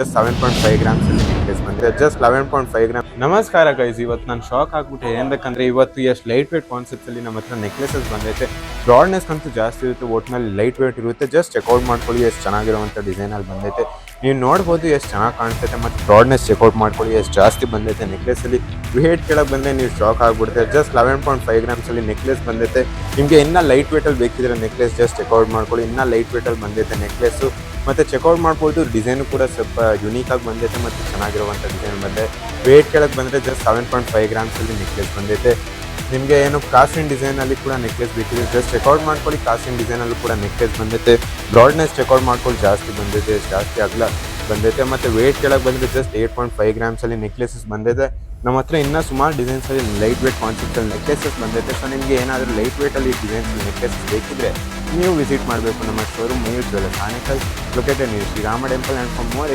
7.5 grams ಅಲ್ಲಿ necklace ಬಂದಿದೆ. Just 11.5 gram. ನಮಸ್ಕಾರ ಗೈಸ್, ಇವತ್ತು ನಾನು ಶಾಕ್ ಆಗ್ಬಿಟ್ಟೆ. ಏನಬೇಕಂದ್ರೆ ಇವತ್ತು ಎಷ್ಟು ಲೈಟ್ ವೇಟ್ ಕಾನ್ಸೆಪ್ಟ್ಸ್ ಅಲ್ಲಿ ನಮ್ಮ ಹತ್ರ ನೆಕ್ಲೆಸಸ್ ಬಂದೈತೆ. ಬ್ರಾಡ್ನೆಸ್ ಅಂತೂ ಜಾಸ್ತಿ ಇರುತ್ತೆ, ಒಟ್ಟಿನಲ್ಲಿ ಲೈಟ್ ವೇಟ್ ಇರುತ್ತೆ. ಜಸ್ಟ್ ಚೆಕ್ಔಟ್ ಮಾಡ್ಕೊಳ್ಳಿ, ಎಷ್ಟು ಚೆನ್ನಾಗಿರುವಂಥ ಡಿಸೈನ್ ಅಲ್ಲಿ ಬಂದೈತೆ. ನೀವು ನೋಡ್ಬೋದು ಎಷ್ಟು ಚೆನ್ನಾಗಿ ಕಾಣಿಸುತ್ತೆ. ಮತ್ತು ಬ್ರಾಡ್ನೆಸ್ ಚೆಕ್ಔಟ್ ಮಾಡ್ಕೊಳ್ಳಿ, ಎಷ್ಟು ಜಾಸ್ತಿ ಬಂದೈತೆ ನೆಕ್ಲೆಸ್ ಅಲ್ಲಿ. ವೇಟ್ ಕೆಳಗೆ ಬಂದರೆ ನೀವು ಶಾಕ್ ಆಗ್ಬಿಡುತ್ತೆ. ಜಸ್ಟ್ 11.5 ಗ್ರಾಮ್ಸ್ ಅಲ್ಲಿ ನೆಕ್ಲೆಸ್ ಬಂದೈತೆ. ನಿಮಗೆ ಇನ್ನೂ ಲೈಟ್ ವೇಟಲ್ಲಿ ಬೇಕಿದ್ರೆ ನೆಕ್ಲೆಸ್ ಜಸ್ಟ್ ಚೆಕ್ಔಟ್ ಮಾಡ್ಕೊಳ್ಳಿ. ಇನ್ನೂ ಲೈಟ್ ವೇಟಲ್ಲಿ ಬಂದೈತೆ ನೆಕ್ಲೆಸ್ಸು. ಮತ್ತು ಚೆಕ್ಔಟ್ ಮಾಡ್ಬೋದು. ಡಿಸೈನು ಕೂಡ ಸ್ವಲ್ಪ ಯುನೀಕಾಗಿ ಬಂದೈತೆ ಮತ್ತು ಚೆನ್ನಾಗಿರುವಂಥ ಡಿಸೈನ್ ಬಂದೆ. ವೇಟ್ ಕೆಳಗೆ ಬಂದರೆ ಜಸ್ಟ್ 7.5 ಗ್ರಾಮ್ಸಲ್ಲಿ ನೆಕ್ಲೆಸ್ ಬಂದೈತೆ. ನಿಮಗೆ ಏನು ಕಾಸ್ಟಿನ್ ಡಿಸೈನಲ್ಲಿ ಕೂಡ ನೆಕ್ಲೆಸ್ ಬೇಕಿದೆ ಜಸ್ಟ್ ಚೆಕ್ಔಟ್ ಮಾಡ್ಕೊಳ್ಳಿ. ಕಾಸ್ಟಿನ್ ಡಿಸೈನಲ್ಲೂ ಕೂಡ ನೆಕ್ಲೆಸ್ ಬಂದೈತೆ. ಬ್ರಾಡ್ನೆಸ್ ಚೆಕ್ಔಟ್ ಮಾಡ್ಕೊಳ್ಳಿ, ಜಾಸ್ತಿ ಬಂದೈತೆ, ಜಾಸ್ತಿ ಅಗಲ ಬಂದೈತೆ. ಮತ್ತು ವೇಟ್ ಕೆಳಗೆ ಬಂದರೆ ಜಸ್ಟ್ 8.5 ಗ್ರಾಮ್ಸಲ್ಲಿ ನೆಕ್ಲೆಸಸ್ ಬಂದೈತೆ. ನಮ್ಮ ಹತ್ರ ಇನ್ನೂ ಸುಮಾರು ಡಿಸೈನ್ಸಲ್ಲಿ ಲೈಟ್ ವೇಟ್ ಕಾನ್ಸೆಪ್ಟಲ್ಲಿ ನೆಕ್ಲೆಸಸ್ ಬಂದೈತೆ. ಸೊ ನಿಮಗೆ ಏನಾದರೂ ಲೈಟ್ ವೇಟಲ್ಲಿ ಡಿಸೈನ್ಸಲ್ಲಿ ನೆಕ್ಲೆಸಸ್ ಬೇಕಿದ್ರೆ ನೀವು ವಿಸಿಟ್ ಮಾಡಬೇಕು ನಮ್ಮ showroom Mayur Jewellers, Anekal, located near Shri Rama temple. And for more